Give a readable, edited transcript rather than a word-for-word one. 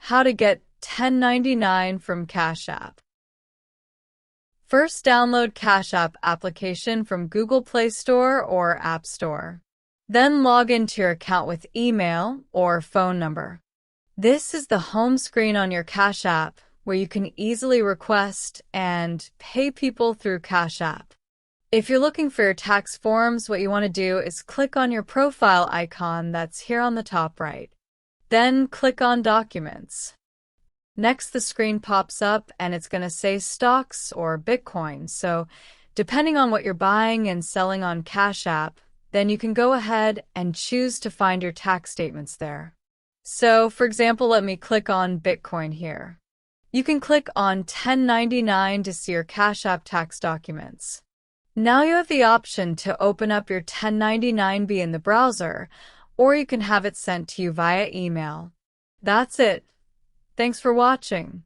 How to get 1099 from Cash App. First, download Cash App application from Google Play Store or App Store. Then log into your account with email or phone number. This is the home screen on your Cash App, where you can easily request and pay people through Cash App. If you're looking for your tax forms, what you want to do is click on your profile icon that's here on the top right. Then click on Documents. Next, the screen pops up and it's going to say stocks or Bitcoin. So depending on what you're buying and selling on Cash App, then you can go ahead and choose to find your tax statements there. So for example, let me click on Bitcoin here. You can click on 1099 to see your Cash App tax documents. Now you have the option to open up your 1099-B in the browser, or you can have it sent to you via email. That's it. Thanks for watching.